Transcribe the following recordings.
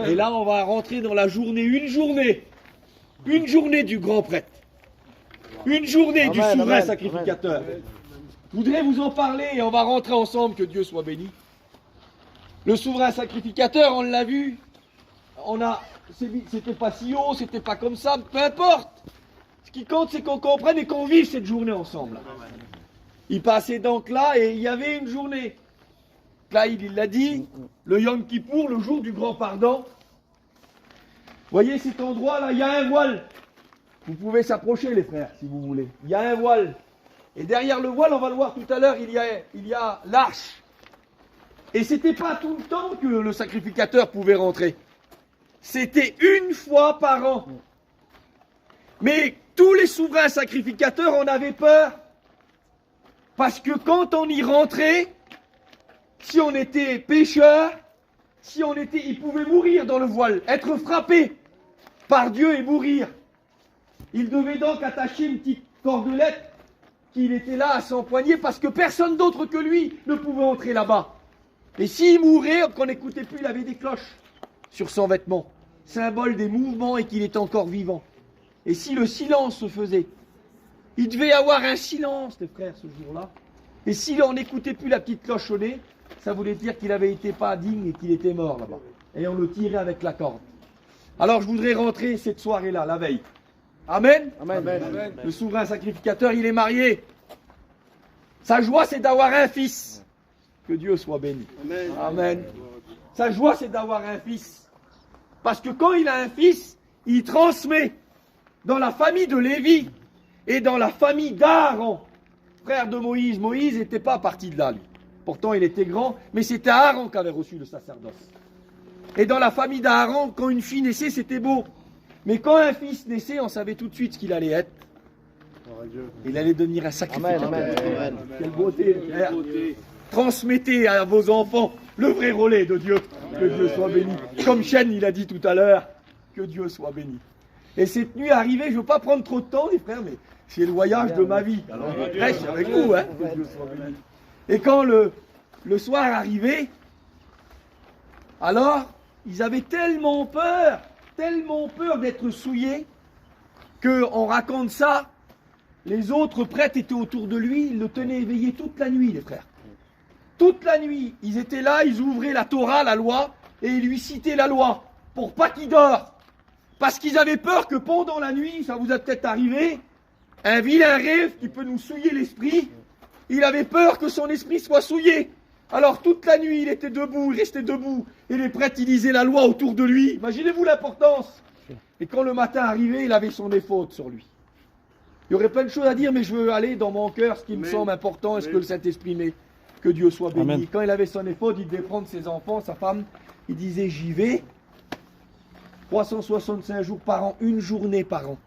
Et là, on va rentrer dans la journée, une journée du grand prêtre. Une journée du souverain sacrificateur. Je voudrais vous en parler et on va rentrer ensemble, que Dieu soit béni. Le souverain sacrificateur, on l'a vu, c'était pas si haut, c'était pas comme ça, peu importe. Ce qui compte, c'est qu'on comprenne et qu'on vive cette journée ensemble. Il passait donc là et il y avait une journée. Là, il l'a dit, le Yom Kippour, le jour du grand pardon. Voyez cet endroit-là, il y a un voile. Vous pouvez s'approcher, les frères, si vous voulez. Il y a un voile. Et derrière le voile, on va le voir tout à l'heure, il y a l'arche. Et c'était pas tout le temps que le sacrificateur pouvait rentrer. C'était une fois par an. Mais tous les souverains sacrificateurs en avaient peur. Parce que quand on y rentrait, si on était pécheur, il pouvait mourir dans le voile, être frappé par Dieu et mourir. Il devait donc attacher une petite cordelette qu'il était là à s'empoigner parce que personne d'autre que lui ne pouvait entrer là-bas. Et s'il mourait, qu'on n'écoutait plus, il avait des cloches sur son vêtement, symbole des mouvements et qu'il est encore vivant. Et si le silence se faisait, il devait y avoir un silence, les frères, ce jour-là. Et si on n'écoutait plus la petite cloche sonner, ça voulait dire qu'il n'avait été pas digne et qu'il était mort là-bas. Et on le tirait avec la corde. Alors je voudrais rentrer cette soirée-là, la veille. Amen. Amen. Amen. Le souverain sacrificateur, il est marié. Sa joie, c'est d'avoir un fils. Que Dieu soit béni. Amen. Amen. Sa joie, c'est d'avoir un fils. Parce que quand il a un fils, il transmet dans la famille de Lévi et dans la famille d'Aaron, frère de Moïse. Moïse n'était pas parti de là, lui. Pourtant, il était grand, mais c'était Aaron qui avait reçu le sacerdoce. Et dans la famille d'Aaron, quand une fille naissait, c'était beau. Mais quand un fils naissait, on savait tout de suite ce qu'il allait être. Il allait devenir un sacrificateur. Amen. Quelle beauté, frère. Transmettez à vos enfants le vrai relais de Dieu. Que Dieu soit béni. Comme Chen, il a dit tout à l'heure, que Dieu soit béni. Et cette nuit arrivée, je ne veux pas prendre trop de temps, les frères, mais c'est le voyage de ma vie. Alors je prêche avec vous, hein. Que Dieu soit béni. Et quand le soir arrivait, alors, ils avaient tellement peur d'être souillés, qu'on raconte ça, les autres prêtres étaient autour de lui, ils le tenaient éveillé toute la nuit, les frères. Toute la nuit, ils étaient là, ils ouvraient la Torah, la loi, et ils lui citaient la loi, pour pas qu'il dort. Parce qu'ils avaient peur que pendant la nuit, ça vous a peut-être arrivé, un vilain rêve qui peut nous souiller l'esprit, il avait peur que son esprit soit souillé. Alors toute la nuit, il était debout, il restait debout, et les prêtres, ils lisaient la loi autour de lui. Imaginez-vous l'importance. Et quand le matin arrivait, il avait son fautes sur lui. Il y aurait plein de choses à dire, mais je veux aller dans mon cœur, ce qui me semble important, et ce que le Saint-Esprit met. Que Dieu soit béni. Amen. Quand il avait son fautes, il devait prendre ses enfants, sa femme, il disait, j'y vais, 365 jours par an, une journée par an.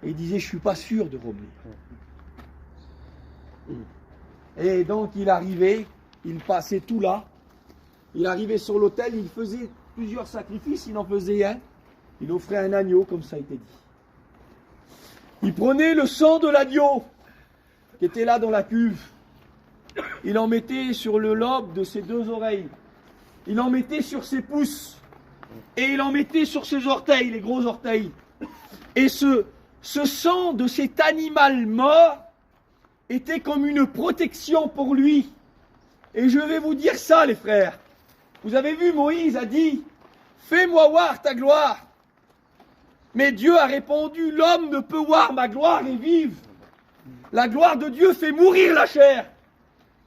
Et il disait, je ne suis pas sûr de revenir. Et donc il arrivait, il passait tout là, il arrivait sur l'autel, il faisait plusieurs sacrifices, il en faisait un, il offrait un agneau, comme ça a été dit. Il prenait le sang de l'agneau, qui était là dans la cuve, il en mettait sur le lobe de ses deux oreilles, il en mettait sur ses pouces, et il en mettait sur ses orteils, les gros orteils. Et ce sang de cet animal mort était comme une protection pour lui. Et je vais vous dire ça, les frères. Vous avez vu, Moïse a dit, fais-moi voir ta gloire. Mais Dieu a répondu, l'homme ne peut voir ma gloire et vivre. La gloire de Dieu fait mourir la chair.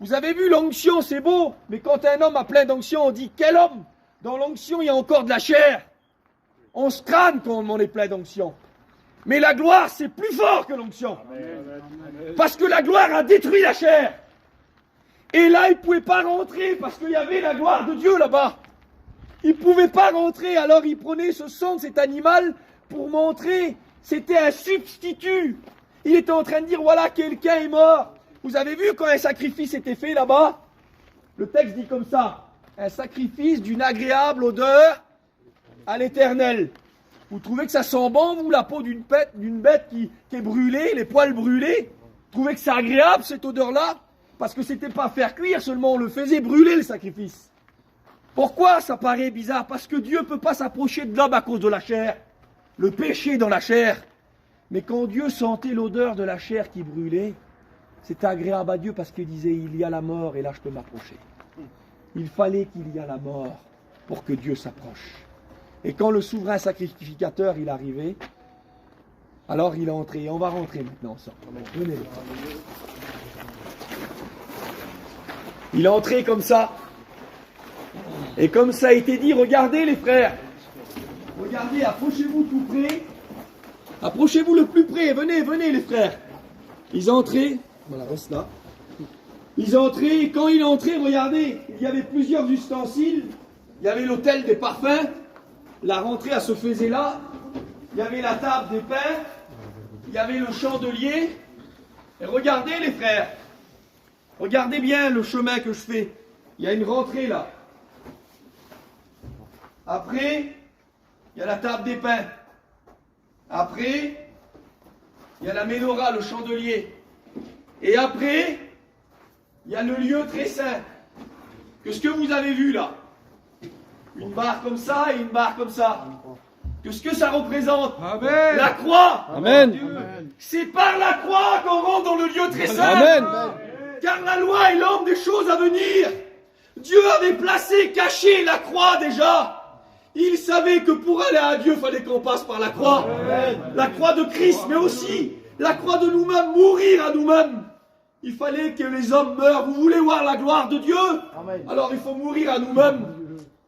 Vous avez vu, l'onction, c'est beau, mais quand un homme a plein d'onction, on dit, quel homme? Dans l'onction, il y a encore de la chair. On se crâne quand on est plein d'onction. Mais la gloire, c'est plus fort que l'onction. Parce que la gloire a détruit la chair. Et là, il ne pouvait pas rentrer parce qu'il y avait la gloire de Dieu là-bas. Il ne pouvait pas rentrer, alors il prenait ce sang de cet animal pour montrer. C'était un substitut. Il était en train de dire, voilà, quelqu'un est mort. Vous avez vu quand un sacrifice était fait là-bas? Le texte dit comme ça, un sacrifice d'une agréable odeur à l'Éternel. Vous trouvez que ça sent bon, vous, la peau d'une bête qui est brûlée, les poils brûlés? Vous trouvez que c'est agréable, cette odeur-là? Parce que c'était pas faire cuire, seulement on le faisait brûler, le sacrifice. Pourquoi ça paraît bizarre? Parce que Dieu ne peut pas s'approcher de l'homme à cause de la chair. Le péché dans la chair. Mais quand Dieu sentait l'odeur de la chair qui brûlait, c'était agréable à Dieu parce qu'il disait, il y a la mort et là je peux m'approcher. Il fallait qu'il y ait la mort pour que Dieu s'approche. Et quand le souverain sacrificateur il arrivait, alors il est entré. On va rentrer maintenant ensemble. Venez. Il est entré comme ça. Et comme ça a été dit, regardez les frères. Regardez, approchez-vous tout près. Approchez-vous le plus près. Venez, venez les frères. Ils entraient. Voilà, reste là. Ils entraient. Et quand il est entré, regardez, il y avait plusieurs ustensiles. Il y avait l'autel des parfums. La rentrée, elle se faisait là. Il y avait la table des pains. Il y avait le chandelier. Et regardez les frères. Regardez bien le chemin que je fais. Il y a une rentrée là. Après, il y a la table des pains. Après, il y a la menorah, le chandelier. Et après, il y a le lieu très saint. Qu'est-ce que vous avez vu là? Une barre comme ça et une barre comme ça. Qu'est-ce que ça représente? Amen. La croix. Amen. C'est par la croix qu'on rentre dans le lieu très saint. Amen. Car la loi est l'homme des choses à venir. Dieu avait placé, caché la croix déjà. Il savait que pour aller à Dieu, il fallait qu'on passe par la croix. Amen. La croix de Christ, mais aussi la croix de nous-mêmes, mourir à nous-mêmes. Il fallait que les hommes meurent. Vous voulez voir la gloire de Dieu? Amen. Alors il faut mourir à nous-mêmes.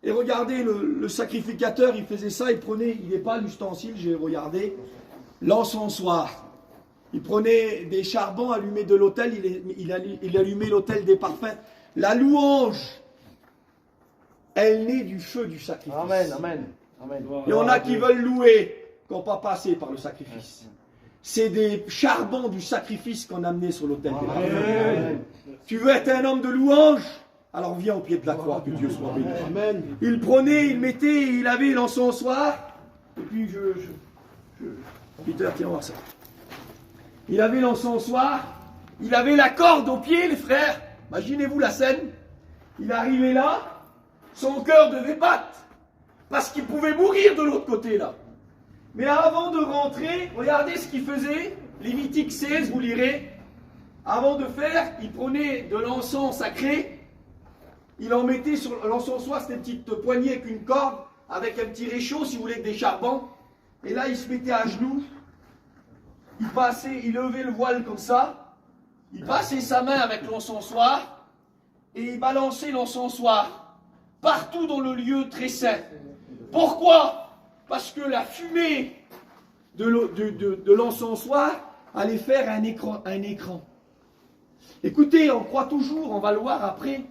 Et regardez, le sacrificateur, il faisait ça, il n'est pas l'ustensile, j'ai regardé, l'encensoir. Il prenait des charbons, allumait de l'autel, il allumait l'autel des parfums. La louange, elle naît du feu du sacrifice. Amen, amen, amen. Il y en a qui veulent louer, qui n'ont pas passé par le sacrifice. C'est des charbons du sacrifice qu'on a amené sur l'autel des parfums. Tu veux être un homme de louange? Alors viens au pied de la croix, que Dieu soit béni. Amen. Il prenait, il mettait, il avait l'encensoir. Et puis Peter, tiens voir ça. Il avait l'encensoir, il avait la corde au pied, les frères. Imaginez-vous la scène. Il arrivait là, son cœur devait battre, parce qu'il pouvait mourir de l'autre côté là. Mais avant de rentrer, regardez ce qu'il faisait. Lévitique 16, vous lirez. Avant de faire, il prenait de l'encens sacré. Il en mettait sur l'encensoir, c'était une petite poignée avec une corde, avec un petit réchaud, si vous voulez, avec des charbons. Et là, il se mettait à genoux. Il passait, il levait le voile comme ça. Il passait sa main avec l'encensoir. Et il balançait l'encensoir partout dans le lieu très saint. Pourquoi? Parce que la fumée de l'encensoir allait faire un écran. Écoutez, on croit toujours, on va le voir après.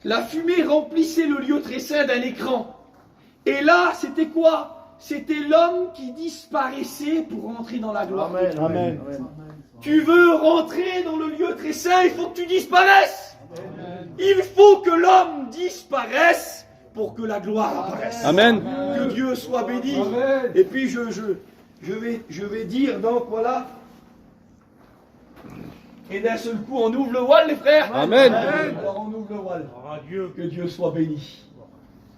La fumée remplissait le lieu très saint d'un écran. Et là, c'était quoi? C'était l'homme qui disparaissait pour rentrer dans la gloire. Amen, amen. Tu veux rentrer dans le lieu très saint, il faut que tu disparaisses. Amen. Il faut que l'homme disparaisse pour que la gloire apparaisse. Amen. Que Dieu soit béni. Amen. Et puis je vais dire, donc voilà. Et d'un seul coup, on ouvre le voile, les frères. Amen. Alors on ouvre le voile. Que Dieu soit béni.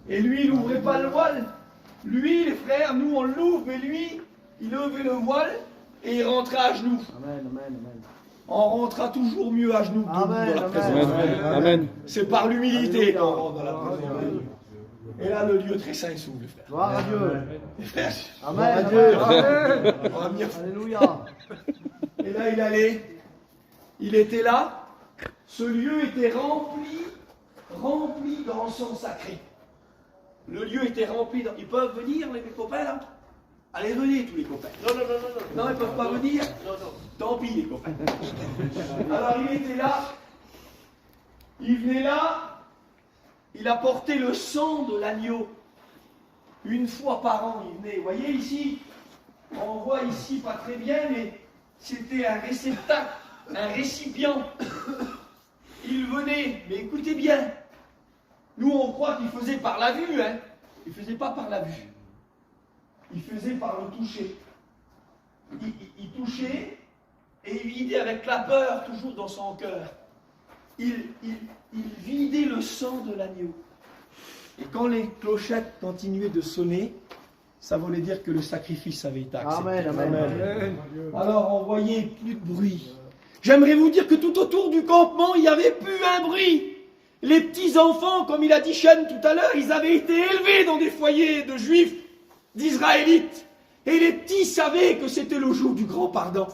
Et lui, il n'ouvrait pas le voile. Lui, les frères, nous, on l'ouvre, mais lui, il levait le voile et il rentrait à genoux. Amen, amen, amen. On rentrera toujours mieux à genoux que Amen, dans la amen. présence. Amen. C'est par l'humilité qu'on rentre dans la présence de Dieu. Et là, le lieu très saint s'ouvre, les frères. Gloire à Dieu. Les frères, Amen, Dieu. Amen. on va venir. Alléluia. Et là, il allait. Il était là. Ce lieu était rempli d'encens sacré. Le lieu était rempli. Ils peuvent venir, mes copains, là? Allez, venez, tous les copains. Non, ils ne peuvent pas venir. Tant pis, les copains. Alors, il était là. Il venait là. Il apportait le sang de l'agneau. Une fois par an, il venait. Vous voyez ici, on voit ici pas très bien, mais c'était un réceptacle, un récipient. Il venait, mais écoutez bien. Nous, on croit qu'il faisait par la vue, hein. Il ne faisait pas par la vue. Il faisait par le toucher. Il touchait et il vidait avec la peur toujours dans son cœur. Il vidait le sang de l'agneau. Et quand les clochettes continuaient de sonner, ça voulait dire que le sacrifice avait été accepté. Amen, amen. Alors on voyait plus de bruit. J'aimerais vous dire que tout autour du campement, il n'y avait plus un bruit. Les petits enfants, comme il a dit Chen tout à l'heure, ils avaient été élevés dans des foyers de juifs, d'israélites. Et les petits savaient que c'était le jour du grand pardon.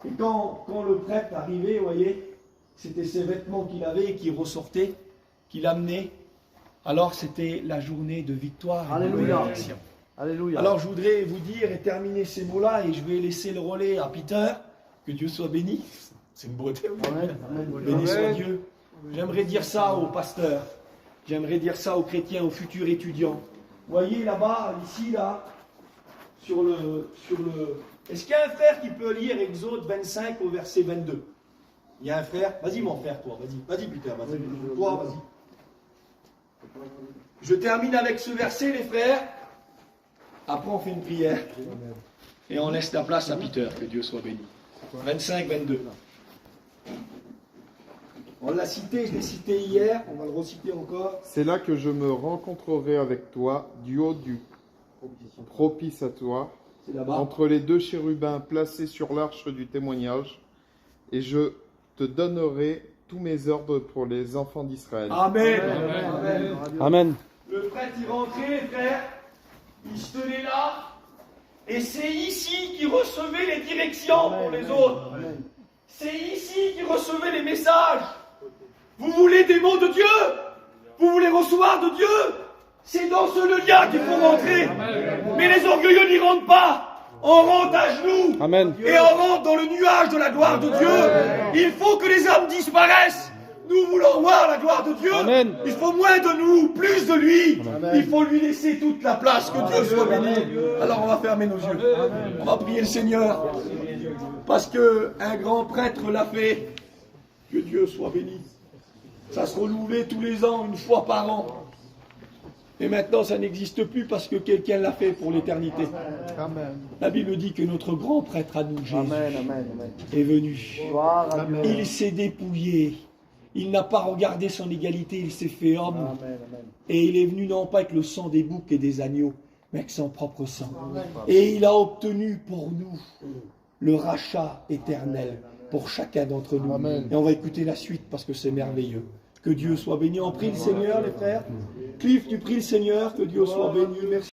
Et quand le prêtre arrivait, vous voyez, c'était ses vêtements qu'il avait et qui ressortaient, qu'il amenait. Alors c'était la journée de victoire et de Alléluia. bénédiction. Alléluia. Alors je voudrais vous dire et terminer ces mots-là et je vais laisser le relais à Peter. Que Dieu soit béni. C'est une beauté. Amen, amen. Béni soit Dieu. J'aimerais dire ça aux pasteurs. J'aimerais dire ça aux chrétiens, aux futurs étudiants. Vous voyez là-bas, ici, là, sur le... Est-ce qu'il y a un frère qui peut lire Exode 25 au verset 22? Il y a un frère? Vas-y mon frère, toi, vas-y Peter, vas-y. Toi, vas-y. Je termine avec ce verset, les frères. Après, on fait une prière. Et on laisse la place à Peter, que Dieu soit béni. 25, 22. On l'a cité, je l'ai cité hier, on va le reciter encore. C'est là que je me rencontrerai avec toi, du haut du propitiatoire, C'est là-bas. entre les deux chérubins placés sur l'arche du témoignage, et je te donnerai tous mes ordres pour les enfants d'Israël. Amen. Amen. Amen. Amen. Le prêtre y rentrait, les frères, il se tenait là, et c'est ici qu'il recevait les directions pour les autres. Amen. C'est ici qu'il recevait les messages. Vous voulez des mots de Dieu? Vous voulez recevoir de Dieu? C'est dans ce lien qu'il faut rentrer. Mais les orgueilleux n'y rentrent pas. On rentre à genoux. Amen. Et on rentre dans le nuage de la gloire de Dieu. Il faut que les hommes disparaissent. Nous voulons voir la gloire de Dieu. Amen. Il faut moins de nous, plus de lui. Amen. Il faut lui laisser toute la place. Que Dieu soit béni. Alors on va fermer nos yeux. On va prier le Seigneur. Parce que un grand prêtre l'a fait. Que Dieu soit béni. Ça se renouvelait tous les ans, une fois par an. Et maintenant, ça n'existe plus parce que quelqu'un l'a fait pour l'éternité. Amen. La Bible dit que notre grand prêtre à nous, Jésus, Amen. Amen. Amen. est venu. Gloire à Dieu. Il s'est dépouillé. Il n'a pas regardé son égalité, il s'est fait homme. Amen. Amen. Et il est venu non pas avec le sang des boucs et des agneaux, mais avec son propre sang. Et il a obtenu pour nous le rachat éternel pour chacun d'entre nous. Amen. Et on va écouter la suite parce que c'est merveilleux. Que Dieu soit béni. On prie le Seigneur, les frères. Cliff, tu pries le Seigneur, que Dieu soit béni. Merci.